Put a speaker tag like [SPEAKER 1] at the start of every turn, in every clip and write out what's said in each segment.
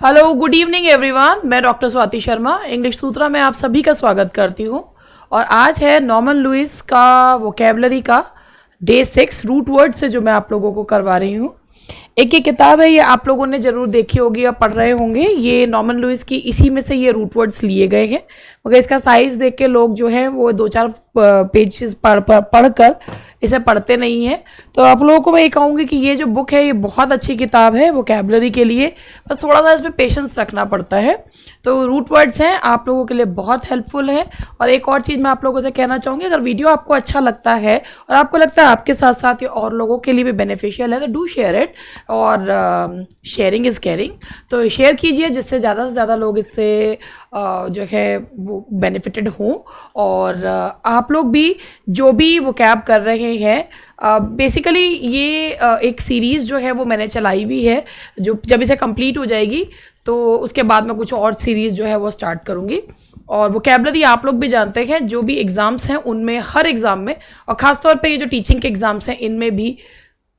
[SPEAKER 1] Hello, good evening everyone. मैं doctor Swati Sharma English सूत्रा में आप सभी का स्वागत करती हूँ। और आज है नॉर्मन लुइस का वोकेबलरी का डे 6 रूट वर्ड से जो मैं आप लोगों को करवा रही हूँ। एक ये किताब है, ये आप लोगों ने ज़रूर देखी होगी या पढ़ रहे होंगे। ये नॉर्मन लुइस की, इसी में से ये रूट वर्ड्स लिए गए हैं। मगर इसका साइज़ देख के लोग जो है वो 2-4 पेजेस पढ़ कर इसे पढ़ते नहीं हैं। तो आप लोगों को मैं ये कहूँगी कि ये जो बुक है ये बहुत अच्छी किताब है वोकेबलरी के लिए, बस थोड़ा सा इसमें पेशेंस रखना पड़ता है। तो रूट वर्ड्स हैं, आप लोगों के लिए बहुत हेल्पफुल है। और एक और चीज़ मैं आप लोगों से कहना चाहूँगी, अगर वीडियो आपको अच्छा लगता है और आपको लगता है आपके साथ साथ ये और लोगों के लिए भी बेनिफिशियल है तो डू शेयर इट। और शेयरिंग इज़ केयरिंग, तो शेयर कीजिए जिससे ज़्यादा से ज़्यादा लोग इससे जो है वो बेनिफिटेड हों। और आप लोग भी जो भी वोकैब कर रहे हैं, बेसिकली ये एक सीरीज़ जो है वो मैंने चलाई हुई है, जो जब इसे कंप्लीट हो जाएगी तो उसके बाद मैं कुछ और सीरीज़ जो है वो स्टार्ट करूँगी। और वोकैबलरी आप लोग भी जानते हैं, जो भी एग्ज़ाम्स हैं उनमें, हर एग्ज़ाम में, और ख़ासतौर पे ये जो टीचिंग के एग्ज़ाम्स हैं इनमें भी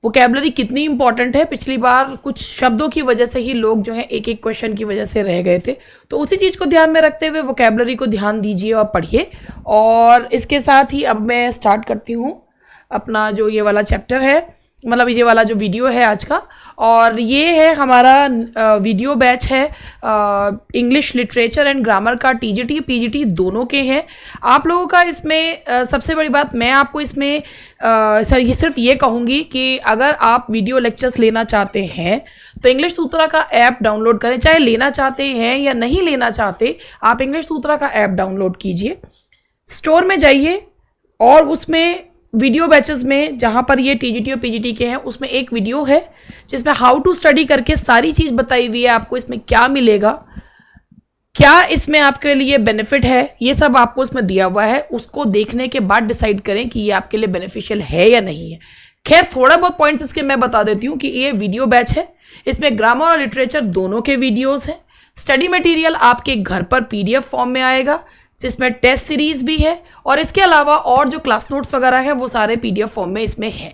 [SPEAKER 1] वोकैबलरी कितनी इंपॉर्टेंट है। पिछली बार कुछ शब्दों की वजह से ही लोग जो है एक एक क्वेश्चन की वजह से रह गए थे, तो उसी चीज़ को ध्यान में रखते हुए वोकैबलरी को ध्यान दीजिए और पढ़िए। और इसके साथ ही अब मैं स्टार्ट करती हूँ अपना जो ये वाला चैप्टर है, मतलब ये वाला जो वीडियो है आज का। और ये है हमारा वीडियो बैच है इंग्लिश लिटरेचर एंड ग्रामर का। टीजीटी पीजीटी दोनों के हैं आप लोगों का। इसमें सबसे बड़ी बात मैं आपको इसमें सर ये सिर्फ ये कहूँगी कि अगर आप वीडियो लेक्चर्स लेना चाहते हैं तो इंग्लिश सूत्रा का ऐप डाउनलोड करें। चाहे लेना चाहते हैं या नहीं लेना चाहते, आप इंग्लिश सूत्रा का ऐप डाउनलोड कीजिए, स्टोर में जाइए और उसमें वीडियो बैचेस में, जहाँ पर ये टीजीटी और पीजीटी के हैं, उसमें एक वीडियो है जिसमें हाउ टू स्टडी करके सारी चीज़ बताई हुई है। आपको इसमें क्या मिलेगा, क्या इसमें आपके लिए बेनिफिट है, ये सब आपको इसमें दिया हुआ है। उसको देखने के बाद डिसाइड करें कि ये आपके लिए बेनिफिशियल है या नहीं है। खैर, थोड़ा बहुत पॉइंट्स इसके मैं बता देती हूँ कि ये वीडियो बैच है, इसमें ग्रामर और लिटरेचर दोनों के वीडियोज़ हैं। स्टडी मटीरियल आपके घर पर पीडीएफ फॉर्म में आएगा, जिसमें टेस्ट सीरीज भी है। और इसके अलावा और जो क्लास नोट्स वगैरह है वो सारे पीडीएफ फॉर्म में इसमें है।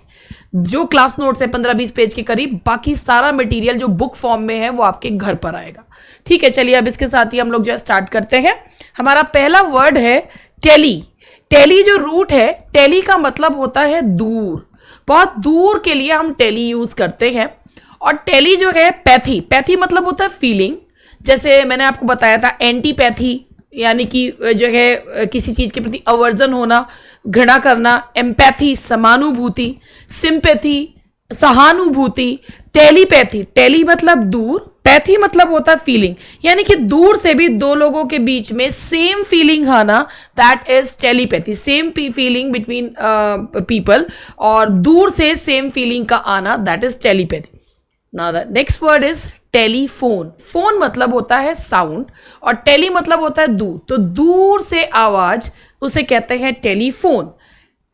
[SPEAKER 1] जो क्लास नोट्स है 15-20 पेज के करीब, बाकी सारा मटेरियल जो बुक फॉर्म में है वो आपके घर पर आएगा। ठीक है, चलिए अब इसके साथ ही हम लोग जो है स्टार्ट करते हैं। हमारा पहला वर्ड है टेली। टेली जो रूट है, टेली का मतलब होता है दूर, बहुत दूर के लिए हम टेली यूज करते हैं। और टेली जो है पैथी, पैथी मतलब होता है फीलिंग। जैसे मैंने आपको बताया था एंटीपैथी यानी कि जो है किसी चीज़ के प्रति अवर्जन होना, घृणा करना। एम्पैथी समानुभूति, सिंपैथी सहानुभूति। टेलीपैथी, टेली मतलब दूर, पैथी मतलब होता है फीलिंग, यानी कि दूर से भी दो लोगों के बीच में सेम फीलिंग आना, that is telepathy. Same feeling between people, और दूर से सेम फीलिंग का आना, that is telepathy. Now the next word is telephone. Phone मतलब होता है साउंड और टेली मतलब होता है दूर, तो दूर से आवाज, उसे कहते हैं टेलीफोन।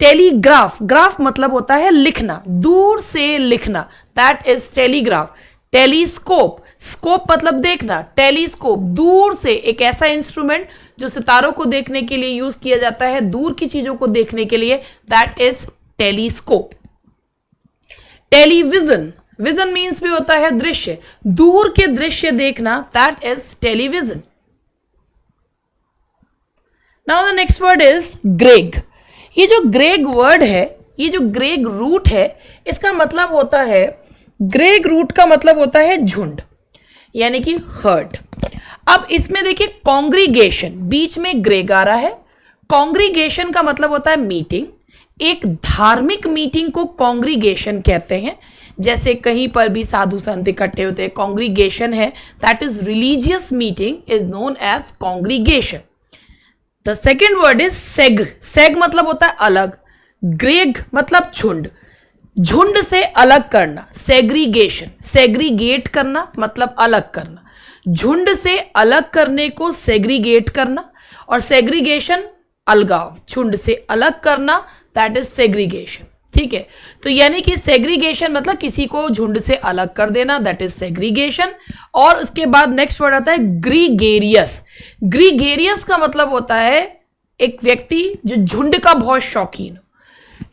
[SPEAKER 1] टेलीग्राफ, ग्राफ मतलब होता है लिखना, दूर से लिखना, that is telegraph. Telescope, scope मतलब देखना, टेलीस्कोप दूर से एक ऐसा इंस्ट्रूमेंट जो सितारों को देखने के लिए यूज किया जाता है, दूर की चीजों को देखने के लिए, that is telescope. Television, vision means भी होता है दृश्य, दूर के दृश्य देखना, that is television. Now the next word is Greg. ये जो ग्रेग वर्ड है, ये जो ग्रेग रूट है, इसका मतलब होता है, ग्रेग रूट का मतलब होता है झुंड, यानी कि हर्ड। अब इसमें देखिए कॉन्ग्रीगेशन, बीच में ग्रेग आ रहा है। कॉन्ग्रीगेशन का मतलब होता है मीटिंग, एक धार्मिक मीटिंग को कॉन्ग्रीगेशन कहते हैं। जैसे कहीं पर भी साधु संत इकट्ठे होते हैं, कॉन्ग्रीगेशन है, that is religious meeting is known as congregation. The second word is seg. Seg मतलब होता है अलग, ग्रेग मतलब झुंड, झुंड से अलग करना, सेग्रीगेशन। सेग्रीगेट करना मतलब अलग करना, झुंड से अलग करने को सेग्रीगेट करना, और सेग्रीगेशन अलगाव, झुंड से अलग करना, दैट इज सेग्रीगेशन। ठीक है, तो यानी कि सेग्रीगेशन मतलब किसी को झुंड से अलग कर देना, दैट इज सेग्रीगेशन। और उसके बाद नेक्स्ट वर्ड आता है ग्रीगेरियस। ग्रीगेरियस का मतलब होता है एक व्यक्ति जो झुंड का बहुत शौकीन हो,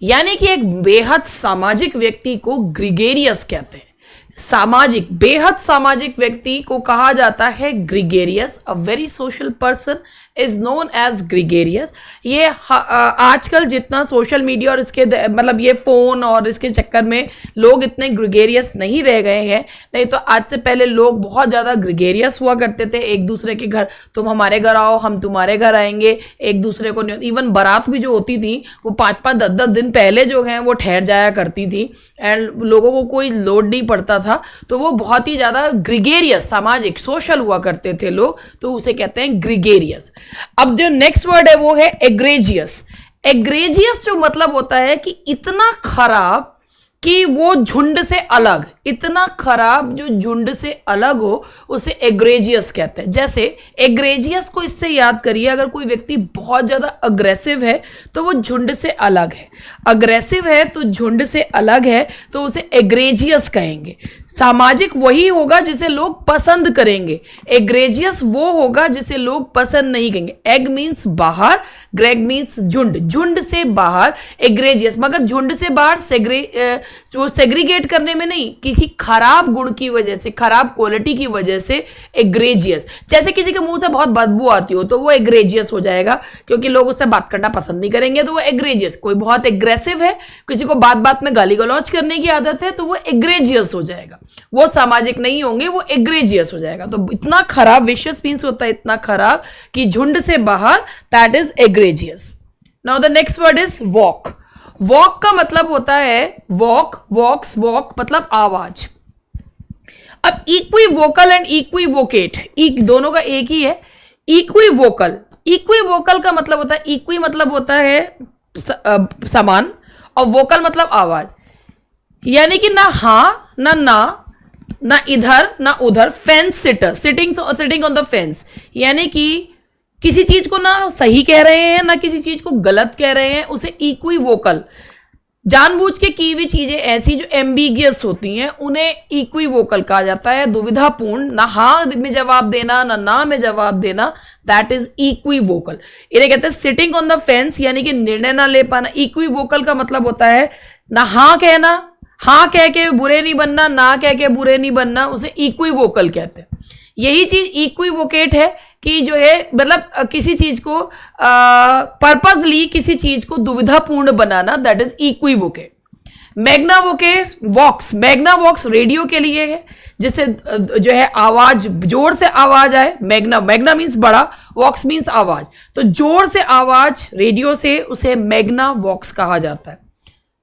[SPEAKER 1] यानी कि एक बेहद सामाजिक व्यक्ति को ग्रीगेरियस कहते हैं। सामाजिक, बेहद सामाजिक व्यक्ति को कहा जाता है gregarious. A very social person is known as gregarious. ये आजकल जितना सोशल मीडिया और इसके मतलब ये फोन और इसके चक्कर में लोग इतने ग्रीगेरियस नहीं रह गए हैं, नहीं तो आज से पहले लोग बहुत ज़्यादा ग्रीगेरियस हुआ करते थे। एक दूसरे के घर, तुम हमारे घर आओ, हम तुम्हारे घर आएंगे, एक दूसरे को, इवन बारात भी जो होती थी वो 5-5, 10-10 दिन पहले जो है वो ठहर जाया करती थी एंड लोगों को कोई लोड नहीं पड़ता था। तो वो बहुत ही ज़्यादा ग्रीगेरियस, सामाजिक, सोशल हुआ करते थे लोग, तो उसे कहते हैं ग्रीगेरियस। अब जो नेक्स्ट वर्ड है वो है एग्रेजियस। एग्रेजियस जो मतलब होता है कि इतना खराब कि वो झुंड से अलग, इतना खराब जो झुंड से अलग हो उसे एग्रेजियस कहते हैं। जैसे एग्रेजियस को इससे याद करिए, अगर कोई व्यक्ति बहुत ज़्यादा अग्रेसिव है तो वो झुंड से अलग है, अग्रेसिव है तो झुंड से अलग है, तो उसे एग्रेजियस कहेंगे। सामाजिक वही होगा जिसे लोग पसंद करेंगे, एग्रेजियस वो होगा जिसे लोग पसंद नहीं करेंगे। एग मीन्स बाहर, ग्रेग मीन्स झुंड, झुंड से बाहर एग्रेजियस। मगर झुंड से बाहर सेग्रीगेट करने में नहीं, किसी खराब गुण की वजह से, खराब क्वालिटी की वजह से एग्रेजियस। जैसे किसी के मुंह से बहुत बदबू आती हो तो वो एग्रेजियस हो जाएगा, क्योंकि लोग उससे बात करना पसंद नहीं करेंगे, तो वो एग्रेजियस। कोई बहुत एग्रेसिव है, किसी को बात बात में गाली गलौज करने की आदत है, तो वो एग्रेजियस हो जाएगा, वो सामाजिक नहीं होंगे, वो एग्रेजियस हो जाएगा। तो इतना खराब, विशियस मीन्स होता है इतना खराब कि झुंड से बाहर, that is egregious. Now the next word is voc. Voc का मतलब होता है वॉक, वॉक्स, वॉक मतलब आवाज। अब इक्वी वोकल एंड इक्वी वोकेट, दोनों का एक ही है। इक्वी वोकल, इक्वी वोकल का मतलब होता है, इक्वी मतलब होता है समान, और वोकल मतलब आवाज, यानी कि ना हाँ ना इधर ना उधर। Fence sitter, sitting on the fence, यानी कि किसी चीज को ना सही कह रहे हैं ना किसी चीज को गलत कह रहे हैं, उसे इक्वी वोकल। जानबूझ के की हुई चीजें ऐसी जो एम्बिगियस होती हैं उन्हें इक्वी वोकल कहा जाता है, दुविधापूर्ण, ना हाँ में जवाब देना ना में जवाब देना, दैट इज इक्वी वोकल। इन्हें कहते हैं सिटिंग ऑन द फेंस, यानी कि निर्णय ना ले पाना। इक्वी वोकल का मतलब होता है ना हाँ कहना, हाँ कह के बुरे नहीं बनना, ना कह के बुरे नहीं बनना, उसे इक्वी वोकल कहते हैं। यही चीज इक्वी वोकेट है कि जो है मतलब किसी चीज को पर्पसली किसी चीज को दुविधापूर्ण बनाना, that is equivocate. Magna vocate vox, Magnavox radio के लिए है, जिससे जो है आवाज, जोर से आवाज आए। मैग्ना मीन्स बड़ा, वॉक्स मीन्स आवाज, तो जोर से आवाज रेडियो से, उसे मैग्ना वॉक्स कहा जाता है।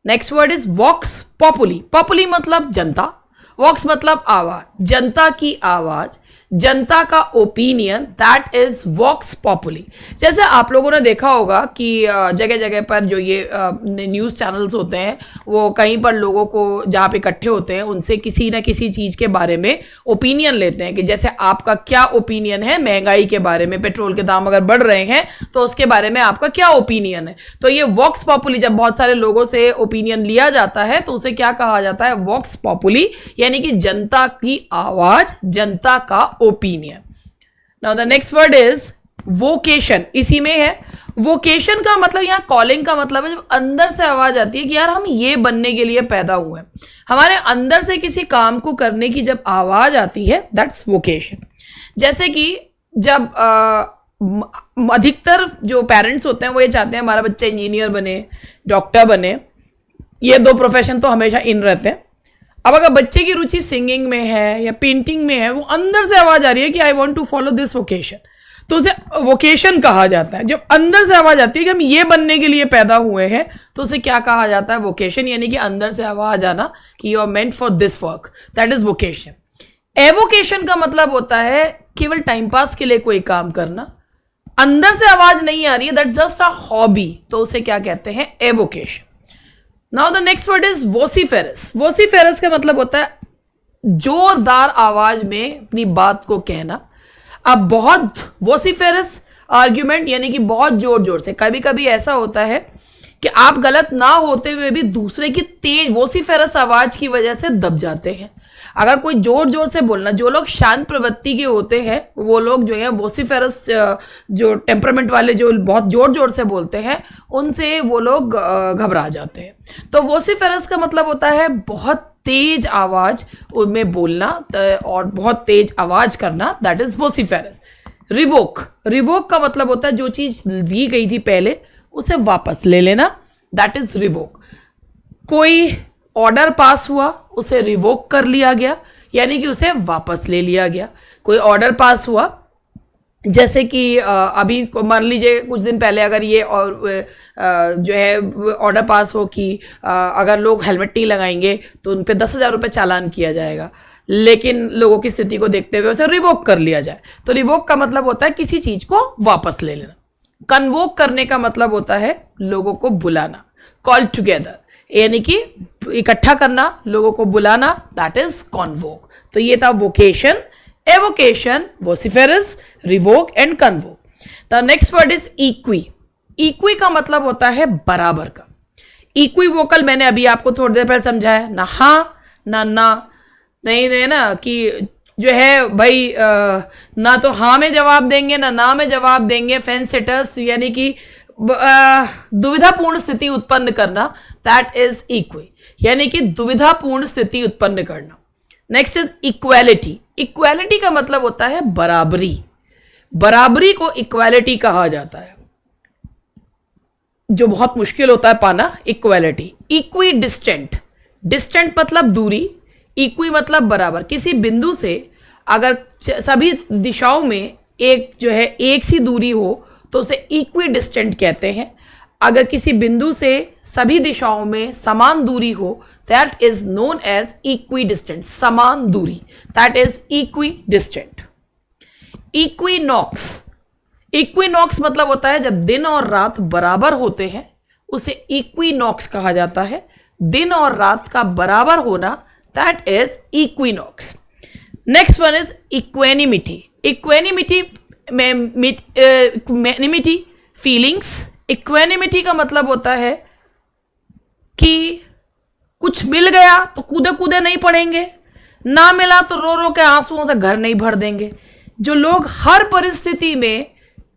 [SPEAKER 1] नेक्स्ट वर्ड इज वॉक्स पॉपुली। पॉपुली मतलब जनता, वॉक्स मतलब आवाज, जनता की आवाज, जनता का ओपिनियन, दैट इज वॉक्स पॉपुली। जैसे आप लोगों ने देखा होगा कि जगह जगह पर जो ये न्यूज़ चैनल्स होते हैं वो कहीं पर लोगों को जहाँ पे इकट्ठे होते हैं उनसे किसी ना किसी चीज़ के बारे में ओपिनियन लेते हैं, कि जैसे आपका क्या ओपिनियन है महंगाई के बारे में, पेट्रोल के दाम अगर बढ़ रहे हैं तो उसके बारे में आपका क्या ओपिनियन है। तो ये वॉक्स पॉपुली, जब बहुत सारे लोगों से ओपिनियन लिया जाता है तो उसे क्या कहा जाता है, वॉक्स पॉपुली, यानी कि जनता की आवाज, जनता का opinion. Now the next word is vocation, इसी में है। वोकेशन का मतलब, यहाँ कॉलिंग का मतलब है जब अंदर से आवाज आती है कि यार हम ये बनने के लिए पैदा हुए हैं, हमारे अंदर से किसी काम को करने की जब आवाज आती है, दैट्स वोकेशन। जैसे कि जब अधिकतर जो पेरेंट्स होते हैं वो ये चाहते हैं हमारा बच्चा इंजीनियर बने, डॉक्टर बने, ये दो प्रोफेशन तो हमेशा इन रहते हैं। अब अगर बच्चे की रुचि सिंगिंग में है या पेंटिंग में है, वो अंदर से आवाज आ रही है कि I want to follow this vocation, तो उसे वोकेशन कहा जाता है। जब अंदर से आवाज आती है कि हम ये बनने के लिए पैदा हुए हैं, तो उसे क्या कहा जाता है, वोकेशन, यानी कि अंदर से आवाज आना कि you are meant for this work, that is vocation. Avocation का मतलब होता है केवल टाइम पास के लिए कोई काम करना, अंदर से आवाज नहीं आ रही है, दैट्स जस्ट अ हॉबी, तो उसे क्या कहते हैं, evocation. Now the next word is vociferous. Vociferous का मतलब होता है जोरदार आवाज में अपनी बात को कहना। अब बहुत वोसिफेरस आर्ग्यूमेंट, यानी कि बहुत जोर जोर से, कभी कभी ऐसा होता है कि आप गलत ना होते हुए भी दूसरे की तेज वोसिफेरस आवाज की वजह से दब जाते हैं। अगर कोई जोर जोर से बोलना, जो लोग शांत प्रवृत्ति के होते हैं वो लोग जो है वोसिफेरस, जो टेम्परामेंट वाले जो बहुत जोर जोर से बोलते हैं, उनसे वो लोग घबरा जाते हैं। तो वोसिफेरस का मतलब होता है बहुत तेज आवाज में बोलना और बहुत तेज आवाज करना, दैट इज वोसिफेरस। रिवोक, रिवोक का मतलब होता है जो चीज दी गई थी पहले उसे वापस ले लेना, दैट इज रिवोक। कोई ऑर्डर पास हुआ उसे रिवोक कर लिया गया, यानी कि उसे वापस ले लिया गया। कोई ऑर्डर पास हुआ, जैसे कि अभी मान लीजिए कुछ दिन पहले अगर ये और जो है ऑर्डर पास हो कि अगर लोग हेलमेट नहीं लगाएंगे तो उन पे 10,000 रुपये चालान किया जाएगा, लेकिन लोगों की स्थिति को देखते हुए उसे रिवोक कर लिया जाए। तो रिवोक का मतलब होता है किसी चीज को वापस ले लेना। कन्वोक करने का मतलब होता है लोगों को बुलाना, कॉल टुगेदर, यानी कि इकट्ठा करना, लोगों को बुलाना, दैट इज कॉन्वोक। तो ये था vocation, evocation, vociferous, revoke and convoke. The next word is equi. Equi का मतलब होता है बराबर का। इक्वी वोकल मैंने अभी आपको थोड़ी देर पहले समझाया, ना हाँ ना नहीं है ना, कि जो है भाई ना तो हाँ में जवाब देंगे ना में जवाब देंगे, फेंस सिटर्स, यानी कि दुविधापूर्ण स्थिति उत्पन्न करना, दैट इज इक्वी, यानी कि दुविधापूर्ण स्थिति उत्पन्न करना। Next is equality. इक्वालिटी का मतलब होता है बराबरी। बराबरी को इक्वालिटी कहा जाता है, जो बहुत मुश्किल होता है पाना, इक्वालिटी। इक्वी डिस्टेंट, डिस्टेंट मतलब दूरी, इक्वी मतलब बराबर। किसी बिंदु से अगर सभी दिशाओं में एक जो है एक सी दूरी हो तो उसे इक्वी डिस्टेंट कहते हैं। अगर किसी बिंदु से सभी दिशाओं में समान दूरी हो, that is known as equidistant, समान दूरी, that is equidistant. Equinox, equinox मतलब होता है जब दिन और रात बराबर होते हैं, उसे इक्विनॉक्स कहा जाता है। दिन और रात का बराबर होना, that is equinox. Next one is equanimity. Equanimity मैनिमिटी फीलिंग्स। इक्वेनिमिटी का मतलब होता है कि कुछ मिल गया तो कूदे कूदे नहीं पड़ेंगे, ना मिला तो रो रो के आंसुओं से घर नहीं भर देंगे। जो लोग हर परिस्थिति में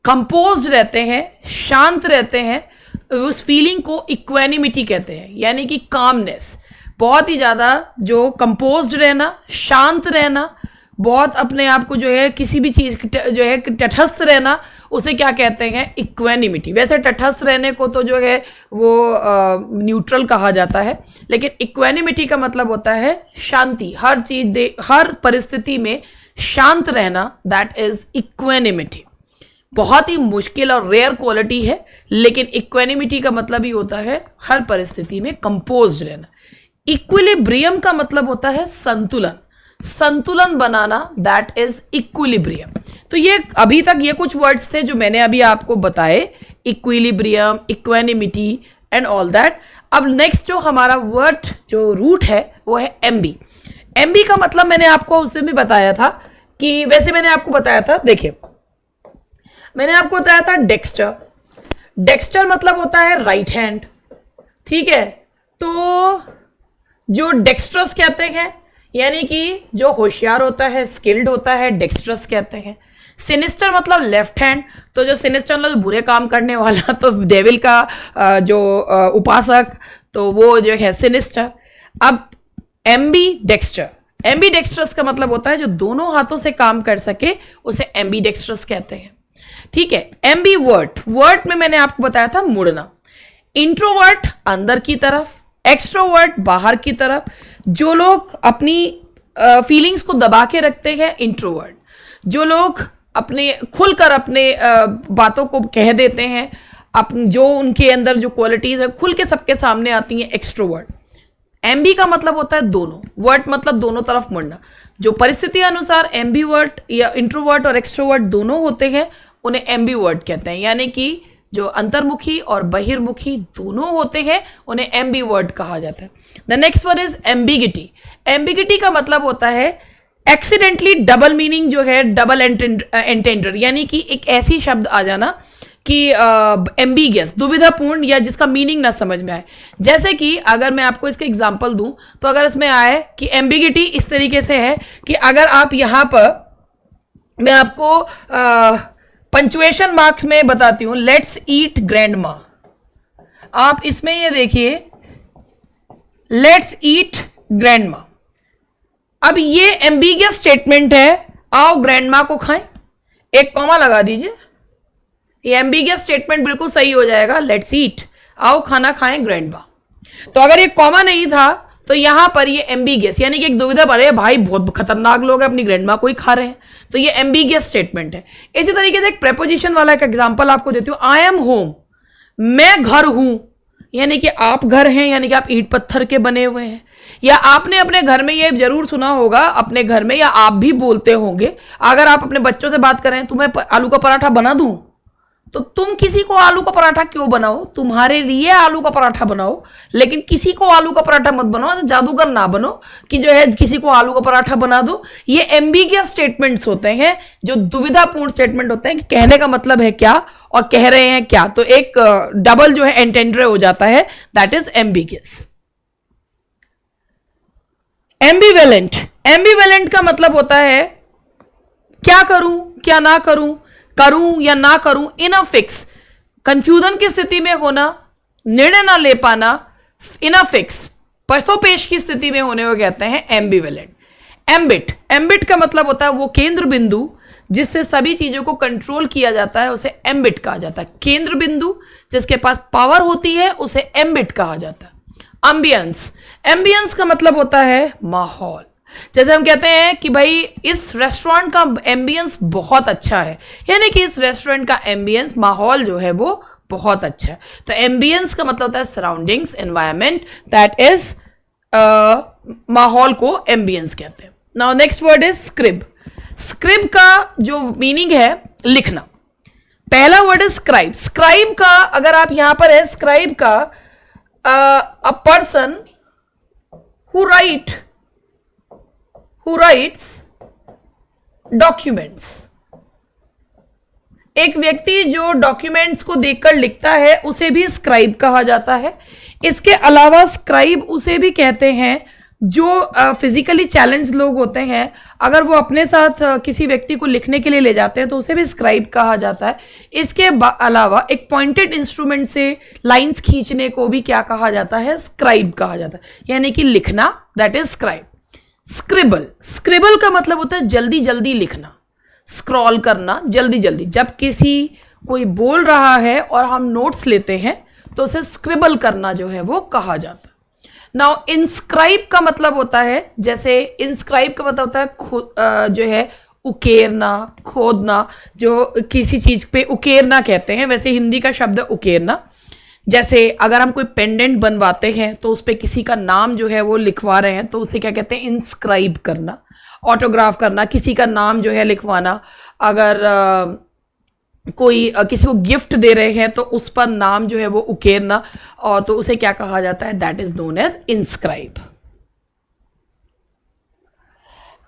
[SPEAKER 1] कंपोज्ड रहते हैं, शांत रहते हैं, उस फीलिंग को इक्वेनिमिटी कहते हैं, यानी कि कामनेस। बहुत ही ज़्यादा जो कंपोज्ड रहना, शांत रहना, बहुत अपने आप को जो है किसी भी चीज़ जो है तटस्थ रहना, उसे क्या कहते हैं, इक्वेनिमिटी। वैसे तटस्थ रहने को तो जो है वो न्यूट्रल कहा जाता है, लेकिन इक्वेनिमिटी का मतलब होता है शांति, हर चीज हर परिस्थिति में शांत रहना, दैट इज इक्वेनिमिटी। बहुत ही मुश्किल और रेयर क्वालिटी है, लेकिन इक्वेनिमिटी का मतलब ही होता है हर परिस्थिति में कंपोज्ड रहना। इक्विलिब्रियम का मतलब होता है संतुलन, संतुलन बनाना, दैट इज इक्विलिब्रियम। तो ये अभी तक ये कुछ वर्ड्स थे जो मैंने अभी आपको बताए, equilibrium, equanimity and all that. अब नेक्स्ट जो हमारा वर्ड जो रूट है वो है एमबी। एमबी का मतलब मैंने आपको उस दिन भी बताया था कि, वैसे मैंने आपको बताया था, देखिए मैंने आपको बताया था डेक्स्टर। डेक्स्टर मतलब होता है राइट हैंड, ठीक है। तो जो डेक्स्ट्रस कहते हैं, यानी कि जो होशियार होता है, स्किल्ड होता है, डेक्स्ट्रस कहते हैं। सिनिस्टर मतलब लेफ्ट हैंड, तो जो सिनिस्टर मतलब बुरे काम करने वाला, तो डेविल का जो उपासक, तो वो जो है सिनिस्टर। अब एम्बी डेक्स्टर, एम्बी डेक्स्ट्रस का मतलब होता है जो दोनों हाथों से काम कर सके, उसे एम्बी डेक्स्ट्रस कहते हैं, ठीक है। एम्बी वर्ट में मैंने आपको बताया था मुड़ना। इंट्रोवर्ट अंदर की तरफ, एक्सट्रोवर्ट बाहर की तरफ। जो लोग अपनी फीलिंग्स को दबा के रखते हैं, इंट्रोवर्ट। जो लोग अपने खुलकर अपने बातों को कह देते हैं, जो उनके अंदर जो क्वालिटीज है खुल के सबके सामने आती हैं, एक्सट्रोवर्ट। एम्बी का मतलब होता है दोनों, वर्ट मतलब दोनों तरफ मुड़ना। जो परिस्थिति अनुसार एम्बीवर्ट या इंट्रोवर्ट और एक्सट्रोवर्ट दोनों होते हैं, उन्हें एम्बीवर्ट कहते हैं, यानी कि जो अंतर्मुखी और बहिर्मुखी दोनों होते हैं, उन्हें एम्बीवर्ट कहा जाता है। The next one is ambiguity. Ambiguity का मतलब होता है एक्सीडेंटली डबल मीनिंग, जो है डबल एंटेंडर, यानी कि एक ऐसी शब्द आ जाना कि एम्बिगियस, दुविधापूर्ण, या जिसका मीनिंग ना समझ में आए। जैसे कि अगर मैं आपको इसके एग्जांपल दूं, तो अगर इसमें आए कि एम्बिगिटी इस तरीके से है कि अगर आप यहां पर, मैं आपको पंचुएशन मार्क्स में बताती हूं, लेट्स ईट ग्रैंडमा। आप इसमें ये देखिए, लेट्स ईट ग्रैंडमा। अब ये एम्बिगियस स्टेटमेंट है, आओ ग्रैंडमा को खाएं, एक कॉमा लगा दीजिए, ये एम्बिगियस स्टेटमेंट बिल्कुल सही हो जाएगा, लेट्स ईट, आओ खाना खाएं ग्रैंडमा। तो अगर ये कॉमा नहीं था तो यहां पर ये एम्बिगियस, यानी कि एक दुविधा पर है, भाई बहुत खतरनाक लोग हैं अपनी ग्रैंडमा को ही खा रहे हैं, तो ये एम्बिगियस स्टेटमेंट है। इसी तरीके से एक प्रेपोजिशन वाला एक एग्जांपल आपको देती हूं, आई एम होम, मैं घर हूं, यानी कि आप घर हैं, यानी कि आप ईंट पत्थर के बने हुए हैं। या आपने अपने घर में ये जरूर सुना होगा अपने घर में, या आप भी बोलते होंगे, अगर आप अपने बच्चों से बात करें, तुम्हें आलू का पराठा बना दूं, तो तुम किसी को आलू का पराठा क्यों बनाओ, तुम्हारे लिए आलू का पराठा बनाओ, लेकिन किसी को आलू का पराठा मत बनाओ, जादूगर ना बनो कि जो है किसी को आलू का पराठा बना दो। ये एम्बिगियस स्टेटमेंट्स होते हैं, जो दुविधापूर्ण स्टेटमेंट होते हैं कि कहने का मतलब है क्या और कह रहे हैं क्या, तो एक डबल जो है एंटेंड्रे हो जाता है, दैट इज एम्बिगियस। एम्बिवेलेंट, एम्बिवेलेंट का मतलब होता है क्या करूं क्या ना करूं, करूं या ना करूं, इन अ फिक्स, कंफ्यूजन की स्थिति में होना, निर्णय ना ले पाना, इन अ फिक्स, पसोपेश की स्थिति में होने को कहते हैं एम्बिवेलेंट। एम्बिट, एम्बिट का मतलब होता है वो केंद्र बिंदु जिससे सभी चीजों को कंट्रोल किया जाता है, उसे एम्बिट कहा जाता है। केंद्र बिंदु जिसके पास पावर होती है उसे एम्बिट कहा जाता है। एम्बियंस, एम्बियंस का मतलब होता है माहौल, जैसे हम कहते हैं कि भाई इस रेस्टोरेंट का एम्बियंस बहुत अच्छा है, यानी कि इस रेस्टोरेंट का एम्बियंस, माहौल जो है वो बहुत अच्छा है। तो एम्बियंस का मतलब होता है सराउंडिंग्स, एनवायरमेंट, दैट इज माहौल को एम्बियंस कहते हैं। Now next word is scribe. Scribe का जो मीनिंग है लिखना। पहला वर्ड इज स्क्राइब। स्क्राइब का अगर आप यहां पर है, स्क्राइब का a person who rights documents, एक व्यक्ति जो डॉक्यूमेंट्स को देखकर लिखता है उसे भी स्क्राइब कहा जाता है। इसके अलावा स्क्राइब उसे भी कहते हैं जो फिजिकली चैलेंज लोग होते हैं, अगर वो अपने साथ किसी व्यक्ति को लिखने के लिए ले जाते हैं तो उसे भी स्क्राइब कहा जाता है। इसके अलावा एक पॉइंटेड इंस्ट्रूमेंट से लाइंस खींचने को भी क्या कहा जाता है, स्क्राइब कहा जाता है, यानी कि लिखना, that is scribe. Scribble, scribble का मतलब होता है जल्दी जल्दी लिखना, स्क्रॉल करना जल्दी जल्दी। जब किसी कोई बोल रहा है और हम नोट्स लेते हैं तो उसे स्क्रिबल करना जो है वो कहा जाता है। नाउ इंस्क्राइब का मतलब होता है, जैसे इंस्क्राइब का मतलब होता है जो है उकेरना, खोदना, जो किसी चीज पे उकेरना कहते हैं, वैसे हिंदी का शब्द है उकेरना। जैसे अगर हम कोई पेंडेंट बनवाते हैं तो उस पर किसी का नाम जो है वो लिखवा रहे हैं तो उसे क्या कहते हैं, इंस्क्राइब करना। ऑटोग्राफ करना, किसी का नाम जो है लिखवाना। अगर कोई किसी को गिफ्ट दे रहे हैं तो उस पर नाम जो है वो उकेरना, और तो उसे क्या कहा जाता है, that is known as inscribe.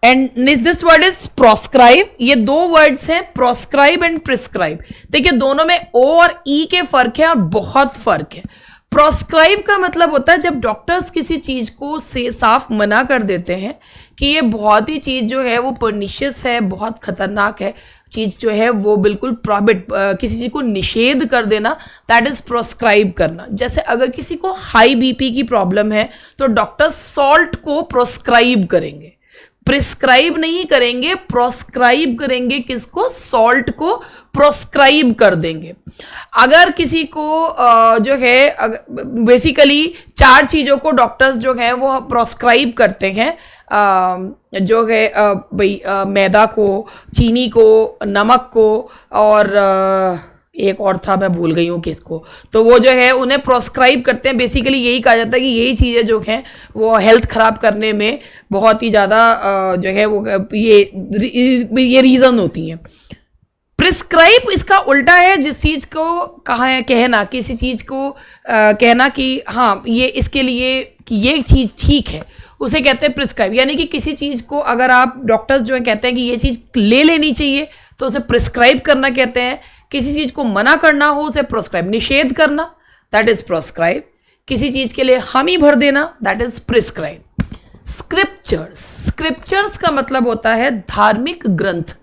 [SPEAKER 1] And this word is proscribe. ये दो वर्ड्स हैं, प्रोस्क्राइब एंड प्रिस्क्राइब। देखिए दोनों में ओ और ई के फर्क है और बहुत फर्क है। प्रोस्क्राइब का मतलब होता है जब डॉक्टर्स किसी चीज को से साफ मना कर देते हैं कि ये बहुत ही चीज जो है वो पर्निशियस है, बहुत खतरनाक है, चीज जो है वो बिल्कुल प्रॉहिबिट, किसी चीज को निषेध कर देना, दैट इज प्रोस्क्राइब करना। जैसे अगर किसी को हाई बीपी की प्रॉब्लम है तो डॉक्टर सॉल्ट को प्रोस्क्राइब करेंगे, प्रिस्क्राइब नहीं करेंगे, प्रोस्क्राइब करेंगे। किसको, सॉल्ट को प्रोस्क्राइब कर देंगे। अगर किसी को जो है बेसिकली 4 चीज़ों को डॉक्टर्स जो हैं वो प्रोस्क्राइब करते हैं, जो है भाई मैदा को, चीनी को, नमक को, और एक और था मैं भूल गई हूँ किसको, तो वो जो है उन्हें प्रोस्क्राइब करते हैं। बेसिकली यही कहा जाता है कि यही चीज़ें जो हैं वो हेल्थ ख़राब करने में बहुत ही ज़्यादा जो है वो ये रीज़न होती हैं। प्रिस्क्राइब इसका उल्टा है, जिस चीज़ को कहा है कहना, किसी चीज़ को कहना कि हाँ ये इसके लिए कि ये चीज़ ठीक है, उसे कहते हैं प्रिस्क्राइब। यानी कि किसी चीज़ को अगर आप डॉक्टर्स जो है कहते हैं कि ये चीज़ ले लेनी चाहिए तो उसे प्रिस्क्राइब करना कहते हैं। किसी चीज़ को मना करना हो उसे प्रोस्क्राइब, निषेध करना, दैट इज प्रोस्क्राइब। किसी चीज़ के लिए हामी भर देना, that is prescribe. Scriptures, scriptures का मतलब होता है धार्मिक ग्रंथ।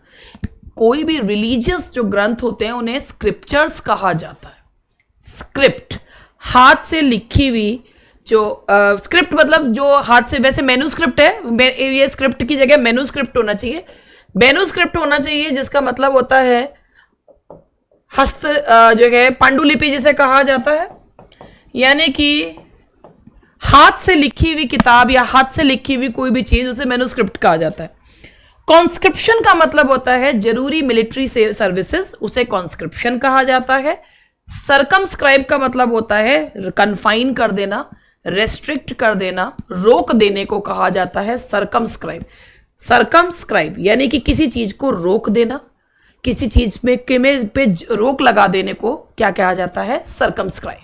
[SPEAKER 1] कोई भी रिलीजियस जो ग्रंथ होते हैं उन्हें स्क्रिप्चर्स कहा जाता है। स्क्रिप्ट, हाथ से लिखी हुई जो स्क्रिप्ट मतलब जो हाथ से, वैसे मेनूस्क्रिप्ट है, ये स्क्रिप्ट की जगह मेनूस्क्रिप्ट होना चाहिए। मेनूस्क्रिप्ट होना चाहिए जिसका मतलब होता है हस्त जो है पांडुलिपि जिसे कहा जाता है, यानी कि हाथ से लिखी हुई किताब या हाथ से लिखी हुई कोई भी चीज, उसे मेनूस्क्रिप्ट कहा जाता है। कॉन्स्क्रिप्शन का मतलब होता है जरूरी मिलिट्री सर्विसेज, उसे कॉन्स्क्रिप्शन कहा जाता है। सरकमस्क्राइब का मतलब होता है कन्फाइन कर देना, रेस्ट्रिक्ट कर देना, रोक देने को कहा जाता है सरकमस्क्राइब। सरकमस्क्राइब यानी कि किसी चीज को रोक देना, किसी चीज में पे रोक लगा देने को क्या कहा जाता है? Circumscribe.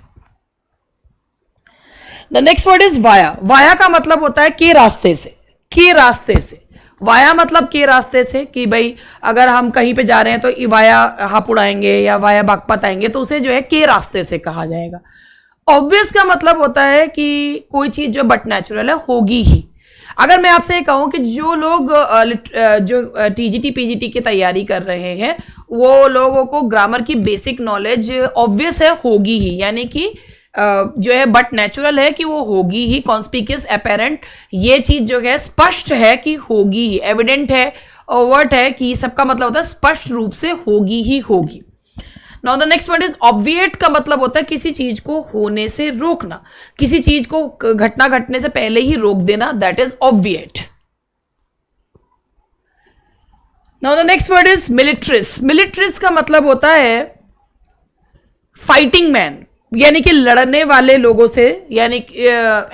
[SPEAKER 1] The next word is via. Via का मतलब होता है के रास्ते से, के रास्ते से। वाया मतलब के रास्ते से, कि भाई अगर हम कहीं पे जा रहे हैं तो वाया हापुड़ आएंगे या वाया बागपत आएंगे, तो उसे जो है के रास्ते से कहा जाएगा। ऑब्वियस का मतलब होता है कि कोई चीज जो बट नेचुरल है होगी ही। अगर मैं आपसे ये कहूं कि जो लोग जो टीजीटी पीजीटी की तैयारी कर रहे हैं, वो लोगों को ग्रामर की बेसिक नॉलेज ऑब्वियस है होगी ही, यानी कि जो है बट नेचुरल है कि वो होगी ही। कॉन्स्पिक्यूअस अपेरेंट, ये चीज जो है स्पष्ट है कि होगी ही, एविडेंट है, ओवर्ट है, कि सबका मतलब होता है स्पष्ट रूप से होगी ही होगी। Now the next word is obviate का मतलब होता है किसी चीज को होने से रोकना, किसी चीज को घटना घटने से पहले ही रोक देना, that is obviate. Now the next word is मिलिट्रिस। मिलिट्रिस का मतलब होता है फाइटिंग मैन, यानी कि लड़ने वाले लोगों से, यानी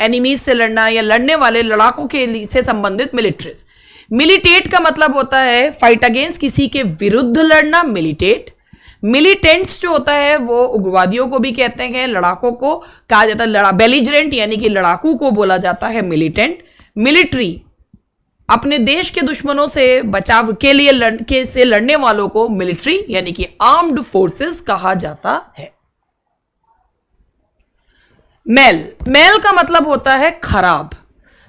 [SPEAKER 1] एनिमीज से लड़ना या लड़ने वाले लड़ाकों के से संबंधित मिलिट्रिस। मिलिटेट का मतलब होता है फाइट अगेंस्ट, किसी के विरुद्ध लड़ना, मिलिटेट। मिलिटेंट्स जो होता है वो उग्रवादियों को भी कहते हैं, लड़ाकों को कहा जाता है बेलिजरेंट, यानी कि लड़ाकू को बोला जाता है मिलिटेंट। मिलिट्री, अपने देश के दुश्मनों से बचाव के लिए से लड़ने वालों को मिलिट्री यानी कि आर्म्ड फोर्सेस कहा जाता है। मेल, मेल का मतलब होता है खराब।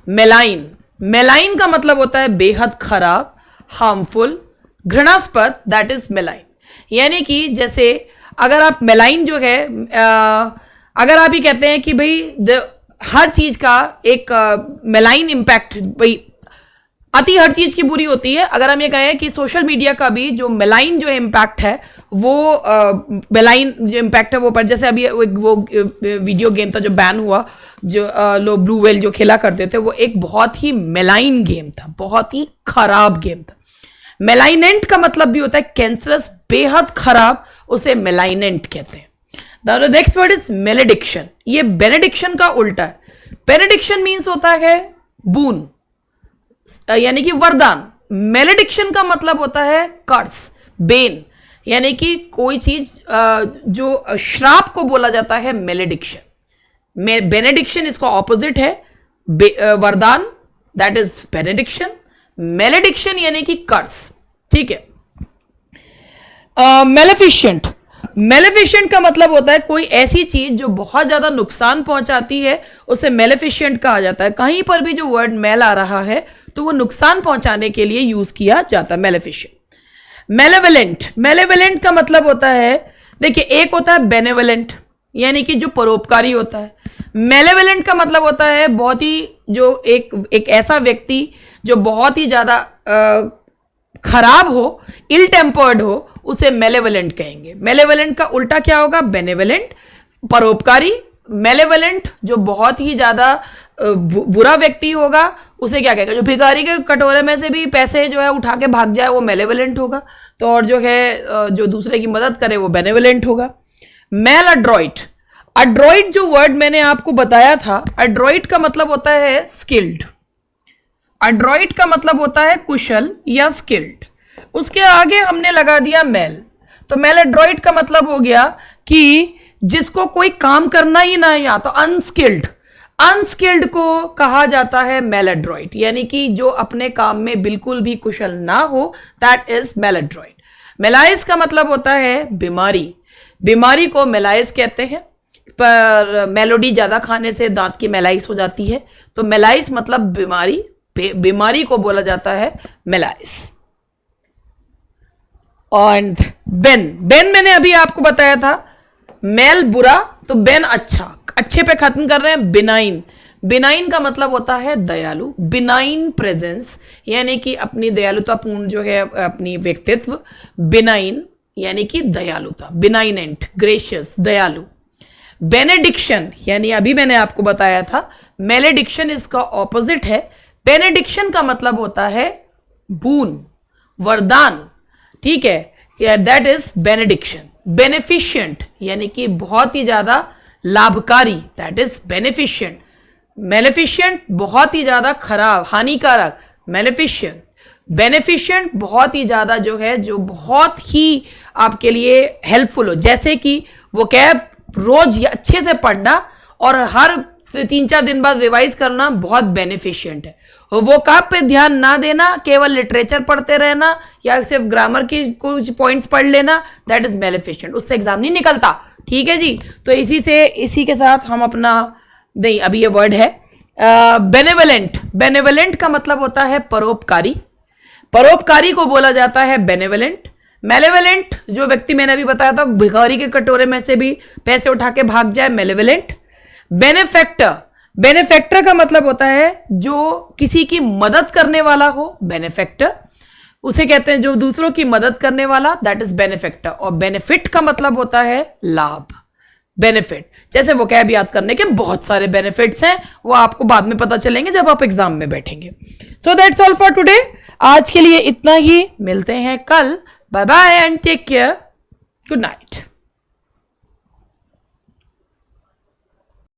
[SPEAKER 1] मेलाइन, मेलाइन का मतलब होता है बेहद खराब, हार्मफुल, घृणास्पद, दैट इज मेलाइन। यानी कि जैसे अगर आप मेलाइन जो है अगर आप ये कहते हैं कि भाई हर चीज का एक मेलाइन इंपैक्ट, भाई अति हर चीज की बुरी होती है। अगर हम ये कहें कि सोशल मीडिया का भी जो मेलाइन जो इम्पैक्ट है वो मेलाइन जो इम्पैक्ट है वो पर, जैसे अभी वो वीडियो गेम था जो बैन हुआ, जो लोग ब्लू व्हेल जो खेला करते थे, वो एक बहुत ही मेलाइन गेम था, बहुत ही खराब गेम था। मेलाइनेंट का मतलब भी होता है कैंसरस, बेहद खराब, उसे मेलाइनेंट कहते हैं। The next word is malediction. ये बेनेडिक्शन का उल्टा है। बेनेडिक्शन मीन्स होता है बून, यानी कि वरदान। मेलेडिक्शन का मतलब होता है कर्स, बेन, यानी कि कोई चीज जो श्राप को बोला जाता है मेलेडिक्शन। बेनेडिक्शन इसका ऑपोजिट है वरदान, दैट इज बेनेडिक्शन। मेलेडिक्शन यानी कि कर्स, ठीक है। मेलेफिशिएंट, मेलेफिशिएंट का मतलब होता है कोई ऐसी चीज जो बहुत ज्यादा नुकसान पहुंचाती है, उसे मेलेफिशिएंट कहा जाता है। कहीं पर भी जो वर्ड मेल आ रहा है तो वो नुकसान पहुंचाने के लिए यूज किया जाता है, मेलेफिशिएंट। मेलेवलेंट, मेलेवलेंट का मतलब होता है, देखिए एक होता है बेनेवलेंट यानी कि जो परोपकारी होता है। मेलेवलेंट का मतलब होता है बहुत ही जो एक ऐसा व्यक्ति जो बहुत ही ज्यादा खराब हो, इल टेम्पर्ड हो, उसे मेलेवलेंट कहेंगे। मेलेवलेंट का उल्टा क्या होगा? बेनेवलेंट, परोपकारी। मेलेवलेंट जो बहुत ही ज्यादा बुरा व्यक्ति होगा उसे क्या कहेगा? जो भिखारी के कटोरे में से भी पैसे जो है उठा के भाग जाए वो मेलेवलेंट होगा। तो और जो है जो दूसरे की मदद करे वो बेनेवलेंट होगा। मेल अड्रॉइट, अड्रॉइट जो वर्ड मैंने आपको बताया था, अड्रॉइट का मतलब होता है स्किल्ड। अड्रॉइट का मतलब होता है कुशल या स्किल्ड। उसके आगे हमने लगा दिया मेल, तो मेल अड्रॉइट का मतलब हो गया कि जिसको कोई काम करना ही ना या तो अनस्किल्ड। अनस्किल्ड को कहा जाता है मेल अड्रॉइट, यानी कि जो अपने काम में बिल्कुल भी कुशल ना हो, दैट इज मेल अड्रॉइट। मेलाइस का मतलब होता है बीमारी। बीमारी को मेलाइस कहते हैं, पर मेलोडी ज्यादा खाने से दांत की मेलाइस हो जाती है, तो मेलाइस मतलब बीमारी, बीमारी को बोला जाता है मेलाइस। और बेन, बेन मैंने अभी आपको बताया था, मेल बुरा तो बेन अच्छा, अच्छे पे खत्म कर रहे हैं, बिनाइन। बिनाइन का मतलब होता है दयालु, बिनाइन प्रेजेंस, यानी कि अपनी दयालुतापूर्ण जो है अपनी व्यक्तित्व, बिनाइन यानी कि दयालुता, बिनाइनेंट, ग्रेशियस, दयालु। बेनेडिक्शन यानी अभी मैंने आपको बताया था, मेलेडिक्शन इसका ऑपोजिट है। बेनेडिक्शन का मतलब होता है बून, वरदान, ठीक है, दैट इज बेनेडिक्शन। बेनिफिशियंट यानी कि बहुत ही ज्यादा लाभकारी, दैट इज बेनिफिशियंट। मेलेफिशियंट बहुत ही ज्यादा खराब, हानिकारक, मेलेफिशियंट। बेनिफिशियंट बहुत ही ज्यादा जो है, जो बहुत ही आपके लिए हेल्पफुल हो, जैसे कि वो कैब रोज अच्छे से पढ़ना और हर 3-4 दिन बाद रिवाइज करना बहुत बेनिफिशियंट है। वो काप पे ध्यान ना देना, केवल लिटरेचर पढ़ते रहना या सिर्फ ग्रामर की कुछ पॉइंट्स पढ़ लेना, दैट इज मेलेफिशिएंट, उससे एग्जाम नहीं निकलता, ठीक है जी। तो इसी के साथ हम अपना, नहीं अभी ये वर्ड है बेनेवलेंट। बेनेवलेंट का मतलब होता है परोपकारी, परोपकारी को बोला जाता है बेनेवलेंट। मेलेवलेंट जो व्यक्ति मैंने अभी बताया था, भिखारी के कटोरे में से भी पैसे उठा के भाग जाए, मेलेवलेंट। बेनेफेक्टर, बेनेफेक्टर का मतलब होता है जो किसी की मदद करने वाला हो, बेनेफेक्टर उसे कहते हैं, जो दूसरों की मदद करने वाला, दैट इज बेनेफेक्टर। और बेनिफिट का मतलब होता है लाभ, बेनिफिट। जैसे वो कैब याद करने के बहुत सारे बेनिफिट्स हैं, वो आपको बाद में पता चलेंगे जब आप एग्जाम में बैठेंगे। So that's all for today, आज के लिए इतना ही, मिलते हैं कल। Bye bye and take care, good night.